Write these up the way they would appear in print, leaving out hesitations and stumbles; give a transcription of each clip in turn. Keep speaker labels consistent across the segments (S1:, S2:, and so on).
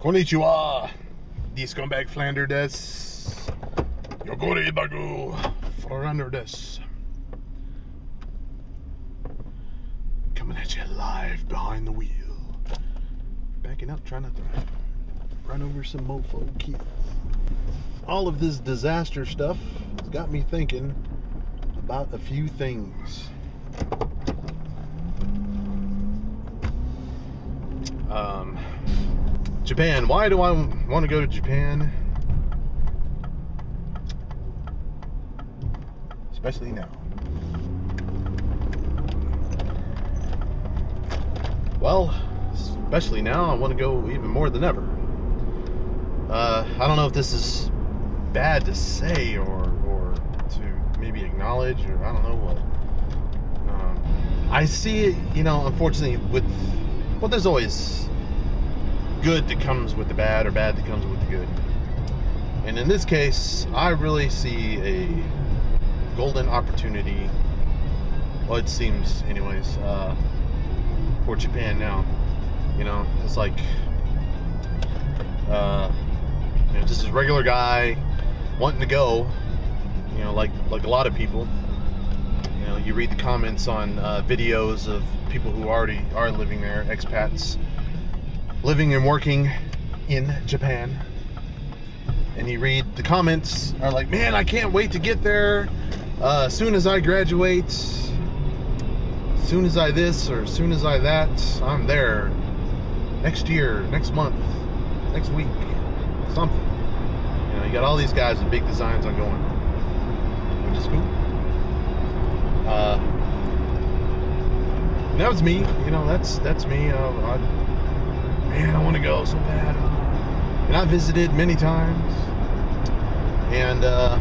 S1: Konnichiwa, the scumbag Flander des. Yogore bagu, Foreigner des. Coming at you live behind the wheel. Backing up, trying not to run over some mofo kids. All of this disaster stuff has got me thinking about a few things. Japan. Why do I want to go to Japan? Especially now. Well, especially now, I want to go even more than ever. I don't know if this is bad to say or to maybe acknowledge, or I don't know what. I see it, unfortunately, well, there's always good that comes with the bad, or bad that comes with the good. And in this case, I really see a golden opportunity, well, it seems anyways, for Japan now. It's like, just this regular guy wanting to go, like a lot of people. You read the comments on videos of people who already are living there, expats living and working in Japan, and you read the comments are like, man, I can't wait to get there. As soon as I graduate, as soon as I this or as soon as I that, I'm there next year, next month, next week, something. You got all these guys with big designs on going, which is cool. And that was me, that's me. Man, I want to go so bad. And I visited many times, and I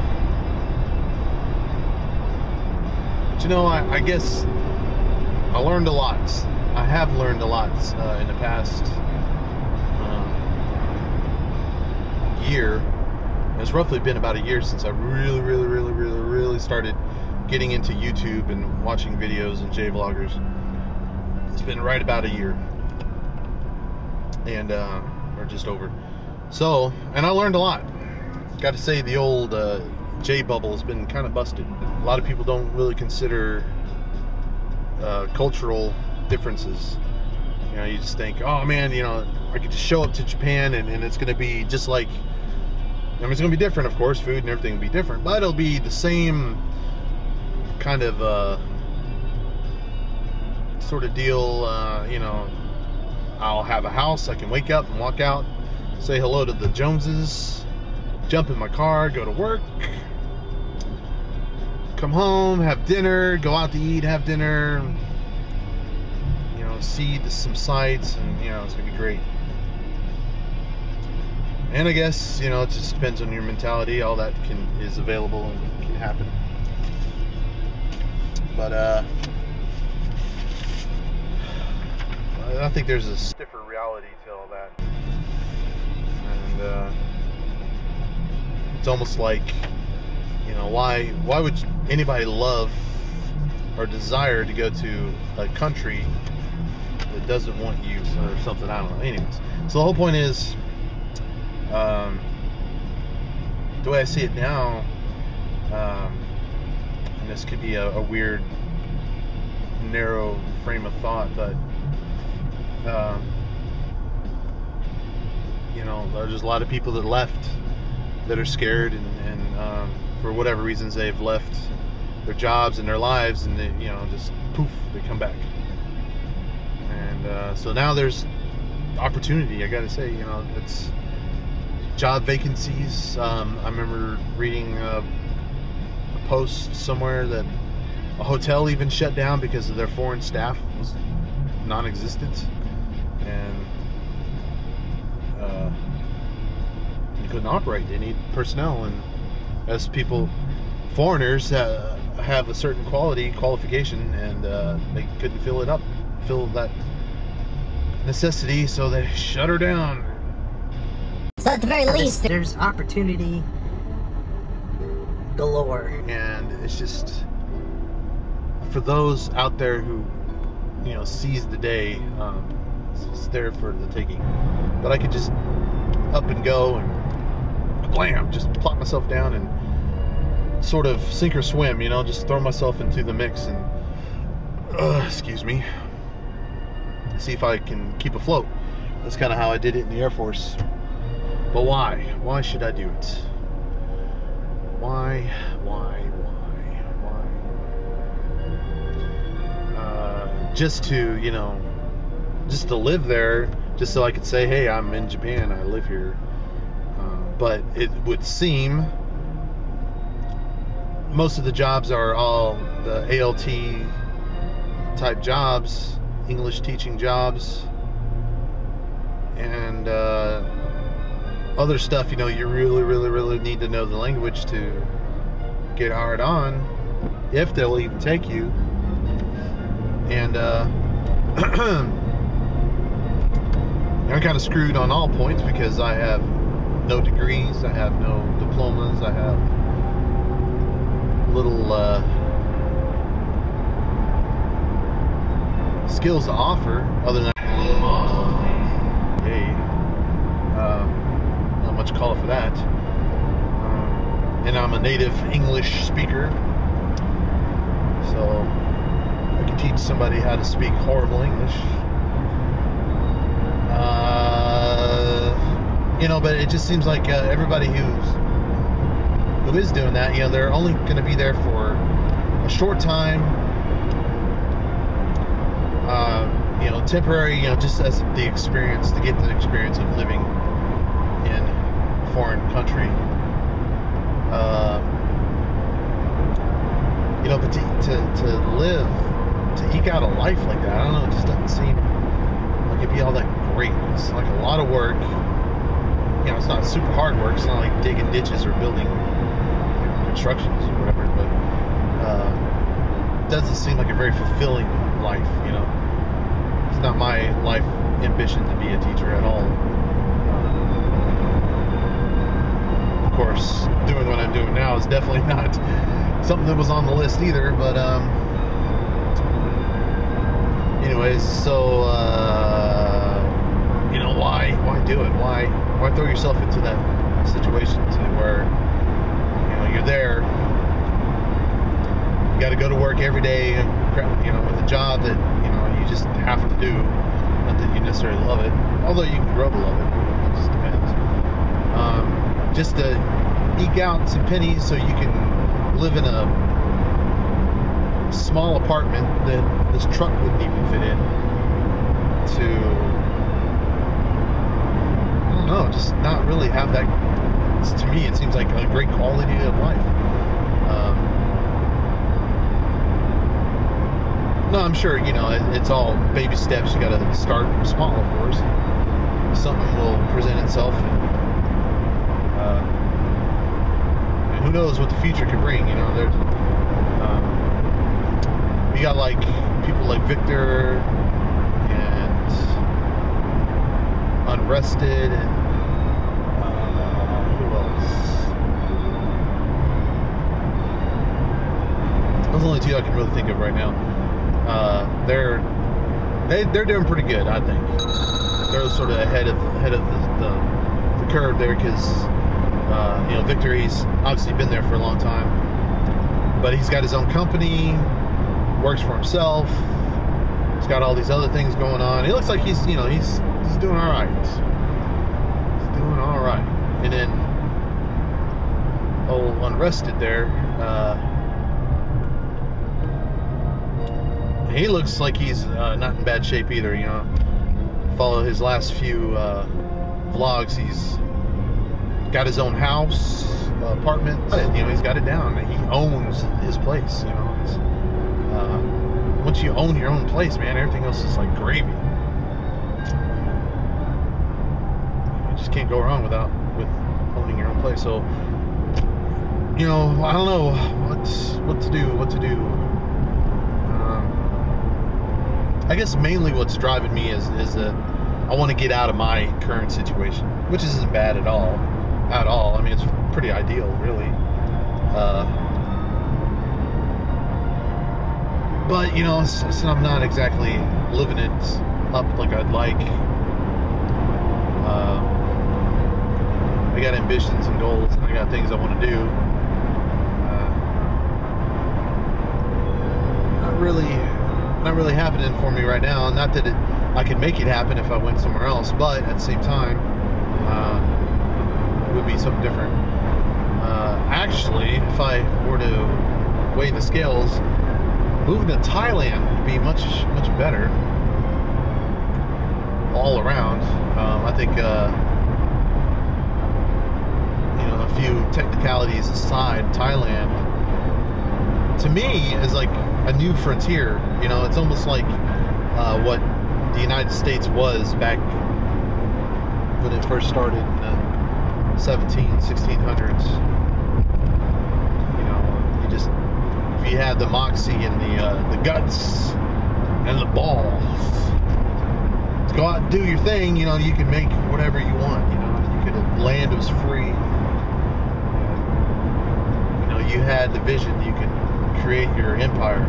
S1: guess I learned a lot. I have learned a lot in the past year. It's roughly been about a year since I really started getting into YouTube and watching videos and J-vloggers. It's been right about a year, and or just over. So, and I learned a lot. Got to say, the old J bubble has been kind of busted. A lot of people don't really consider cultural differences. You just think, oh man, I could just show up to Japan and it's going to be just like, it's going to be different, of course, food and everything will be different, but it'll be the same kind of sort of deal. I'll have a house, I can wake up and walk out, say hello to the Joneses, jump in my car, go to work, come home, have dinner, go out to eat, have dinner, see some sights, and it's gonna be great. And I guess it just depends on your mentality. All that is available and can happen. But I think there's a stiffer reality to all that, and it's almost like, why would anybody love or desire to go to a country that doesn't want you or something? I don't know. Anyways, so the whole point is, the way I see it now, and this could be a weird, narrow frame of thought, but there's a lot of people that left that are scared, and for whatever reasons they've left their jobs and their lives, and they, just poof, they come back. And so now there's opportunity. I gotta say, it's job vacancies. I remember reading a post somewhere that a hotel even shut down because of their foreign staff was non-existent, and you couldn't operate. They need personnel, and as foreigners have a certain qualification, and they couldn't fill that necessity, so they shut her down.
S2: So at the very least, there's opportunity galore.
S1: And it's just, for those out there who, seize the day, it's there for the taking. But I could just up and go, and blam, just plop myself down and sort of sink or swim, you know, just throw myself into the mix and excuse me, see if I can keep afloat. That's kind of how I did it in the Air Force. But why should I do it? Why just to, you know, just to live there, just so I could say, hey, I'm in Japan, I live here. But it would seem most of the jobs are all the ALT type jobs, English teaching jobs, and other stuff, you know, you really need to know the language to get hired on, if they'll even take you. And I'm kind of screwed on all points because I have no degrees, I have no diplomas, I have little skills to offer other than hey, not much call for that. And I'm a native English speaker, so I can teach somebody how to speak horrible English. You know, but it just seems like everybody who is doing that, you know, they're only going to be there for a short time, you know, temporary, you know, just as the experience, to get the experience of living in a foreign country. You know, but to live, to eke out a life like that, I don't know, it just doesn't seem like it'd be all that great. It's like a lot of work. You know, it's not super hard work. It's not like digging ditches or building, you know, constructions or whatever, but it doesn't seem like a very fulfilling life, you know. It's not my life ambition to be a teacher at all. Of course, doing what I'm doing now is definitely not something that was on the list either, but anyways, so you know, why do it? Why throw yourself into that situation to where, you know, you're there, you got to go to work every day, you know, with a job that, you know, you just have to do, not that you necessarily love it, although you can grow to love it, it just depends. Just to eke out some pennies so you can live in a small apartment that this truck wouldn't even fit in, to, I don't know, just not really have that. To me, it seems like a great quality of life. No, I'm sure, you know, it's all baby steps. You got to start small, of course. Something will present itself, and who knows what the future can bring. You know, there's you got like people like Victor and Unrested and who else? Those are the only two I can really think of right now. They're doing pretty good, I think. They're sort of ahead of the curve there, because you know, Victor, he's obviously been there for a long time, but he's got his own company, works for himself. He's got all these other things going on. He looks like he's, you know, he's doing all right. He's doing all right. And then old Unrested there, he looks like he's not in bad shape either. You know, follow his last few vlogs. He's got his own house, apartment, and, you know, he's got it down. He owns his place. You know, it's, once you own your own place, man, everything else is like gravy. You just can't go wrong with owning your own place. So, you know, I don't know what to do. I guess mainly what's driving me is that I want to get out of my current situation, which isn't bad at all. I mean, it's pretty ideal, really. But, you know, so I'm not exactly living it up like I'd like. got ambitions and goals, and I got things I want to do. Not really happening for me right now. Not that I could make it happen if I went somewhere else, but at the same time, it would be something different. Actually, if I were to weigh the scales, moving to Thailand would be much better all around. I think a few technicalities aside, Thailand to me is like a new frontier. It's almost like what the United States was back when it first started in the 1600s. If you had the moxie and the guts and the balls to go out and do your thing, you could make whatever you want. Land was free. You had the vision. You could create your empire.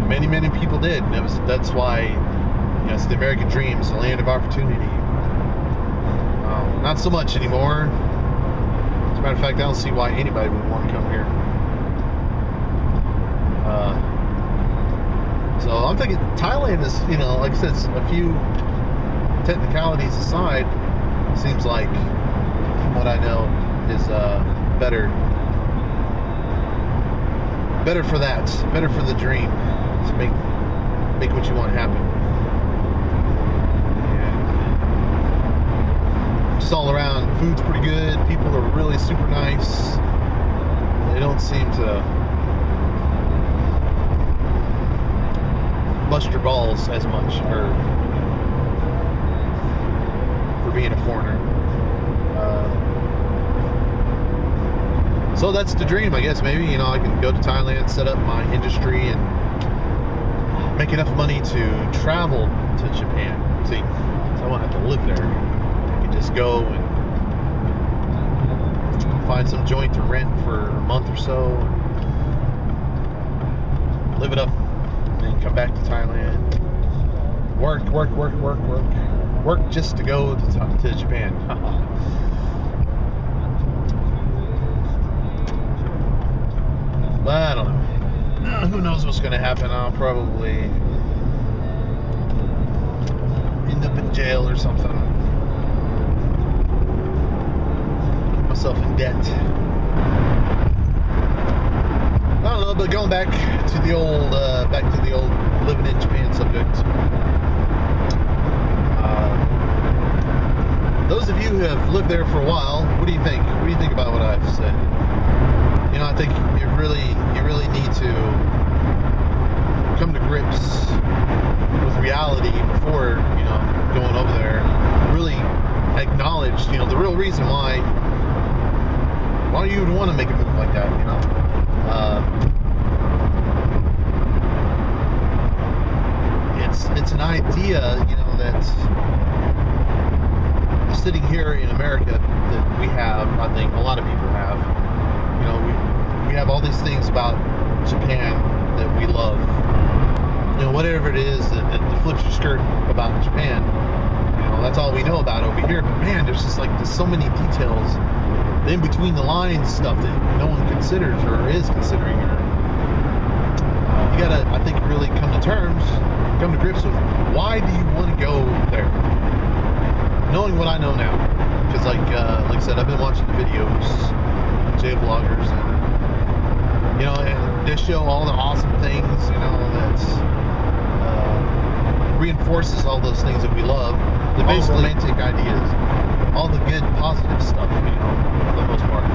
S1: Many people did. That's why it's the American dream. It's the land of opportunity. Not so much anymore. As a matter of fact, I don't see why anybody would want to come here. So I'm thinking Thailand is, like I said, a few technicalities aside, seems like, from what I know, is better for that, better for the dream, to make what you want happen. And just all around, food's pretty good. People are really super nice. They don't seem to bust your balls as much for being a foreigner. So that's the dream, I guess. Maybe I can go to Thailand, set up my industry, and make enough money to travel to Japan. See, so I won't have to live there. I can just go and find some joint to rent for a month or so, and live it up, and then come back to Thailand. Work just to go to Japan. But I don't know. Who knows what's going to happen? I'll probably end up in jail or something. Get myself in debt. I don't know, but going back to the old living in Japan subject. Those of you who have lived there for a while, what do you think? What do you think about what I've said? I think you really need to come to grips with reality before, going over there. Really acknowledge, the real reason why you would want to make a move like that, It's an idea, that sitting here in America that we have, I think a lot of people have, we have all these things about Japan that we love. Whatever it is that flips your skirt about Japan, that's all we know about over here. But man, there's so many details, the in between the lines stuff that no one considers or is considering. You gotta, I think, really come to grips with why do you want to go there? Knowing what I know now, because like I said, I've been watching the videos, J-vloggers, and they show all the awesome things, that reinforces all those things that we love, the basic romantic ideas, all the good, positive stuff, for the most part.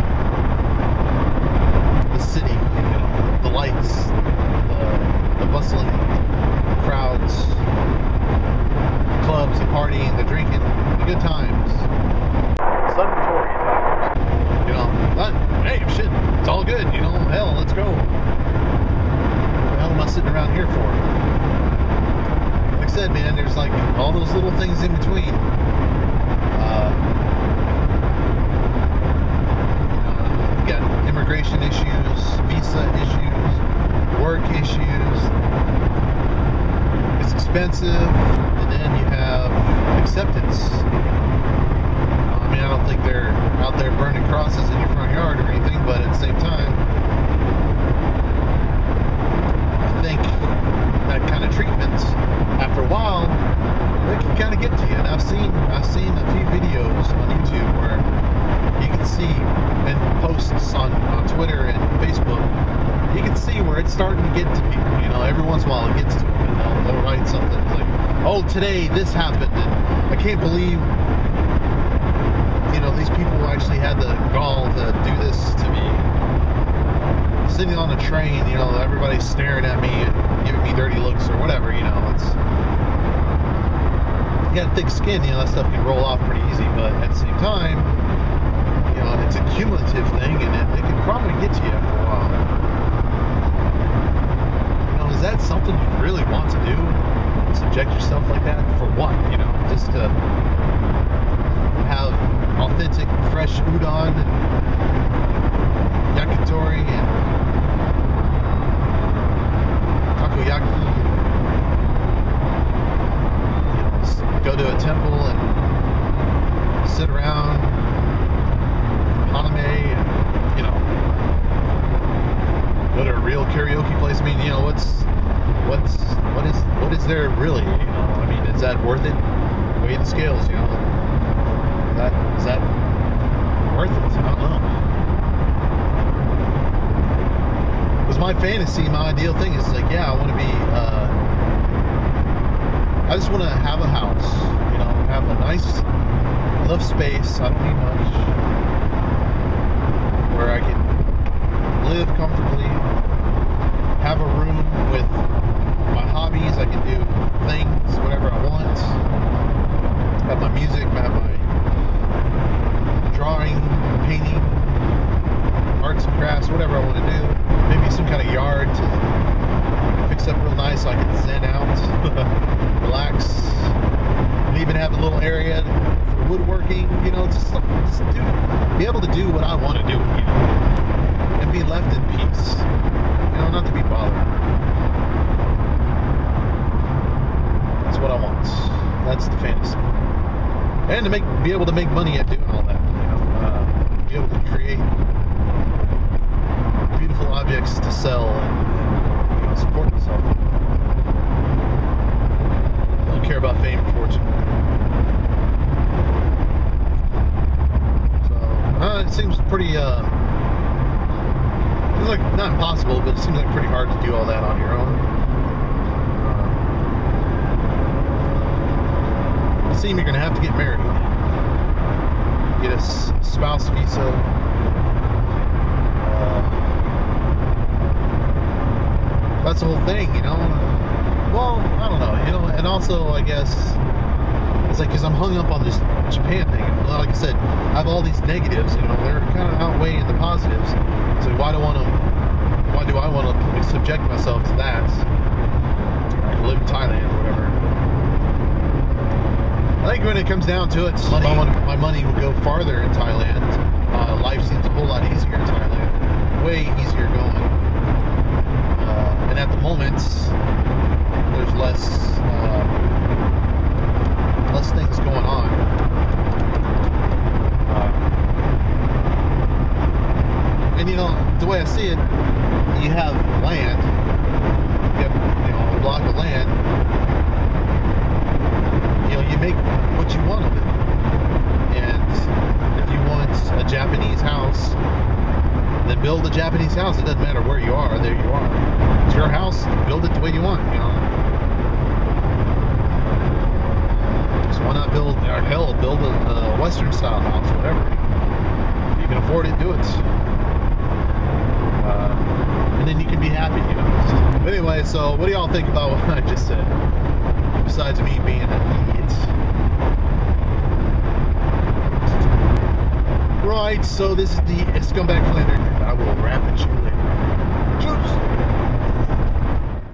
S1: The city, the lights, the bustling crowds, the clubs, the partying, the drinking, the good times, celebratory times. Hey, shit, it's all good, hell, let's go. What the hell am I sitting around here for? Like I said, man, there's all those little things in between. You got immigration issues, visa issues, work issues. It's expensive, and then you have acceptance. I don't think they're burning crosses in your front yard or anything, but at the same time, I think that kind of treatment, after a while, it can kind of get to you. And I've seen a few videos on YouTube where you can see, and posts on Twitter and Facebook, you can see where it's starting to get to people. You know, every once in a while it gets to them, and they'll write something like, "Oh, today this happened, and I can't believe, you know, these people actually had the gall to do this to me." Sitting on a train, you know, everybody's staring at me and giving me dirty looks or whatever. You know, it's, you got thick skin. You know, that stuff can roll off pretty easy, but at the same time, you know, it's a cumulative thing, and it can probably get to you after a while. You know, is that something you really want to do? Subject yourself like that for what? You know, just to have authentic, fresh udon and yakitori and takoyaki. You know, just go to a temple and sit around anime and, you know, go to a real karaoke place. I mean, you know, what is there really? You know, I mean, is that worth it? Weigh the scales, you know. Is that worth it? I don't know. Because my fantasy, my ideal thing is like, yeah, I want to be, I just want to have a house, you know, have a nice enough space. I don't need much, where I can live comfortably, have a room with my hobbies. I can do things, whatever I want. Have my music, have my drawing, painting, arts and crafts, whatever I want to do. Maybe some kind of yard to fix up real nice so I can zen out, relax, and even have a little area for woodworking, you know, just be able to do what I want to do, you know, and be left in peace, you know, not to be bothered. That's what I want. That's the fantasy. And to be able to make money at doing all that, you know, be able to create beautiful objects to sell and you know, support myself. I don't care about fame or fortune. So it seems pretty it's like not impossible, but it seems like pretty hard to do all that on your own. It seems you're gonna have to get married, get a spouse visa. That's the whole thing, you know. Well, I don't know, you know. And also, I guess it's like, because I'm hung up on this Japan thing. And like I said, I have all these negatives, you know. They're kind of outweighing the positives. So why do I want to subject myself to that? I can live in Thailand or whatever. I think when it comes down to it, my money will go farther in Thailand. Life seems a whole lot easier in Thailand. Way easier going. And at the moment, there's less things going on. And you know, the way I see it, you have land, you have, you know, a block of land. You know, you make what you want of it. And if you want a Japanese house, then build a Japanese house. It doesn't matter where you are, there you are. It's your house, build it the way you want, you know. So why not build a Western style house, whatever. If you can afford it, do it. And then you can be happy, you know. But anyway, so what do y'all think about what I just said? Besides me being an idiot. Right, so this is the Scumbag Flander. I will rap at you later. Cheers!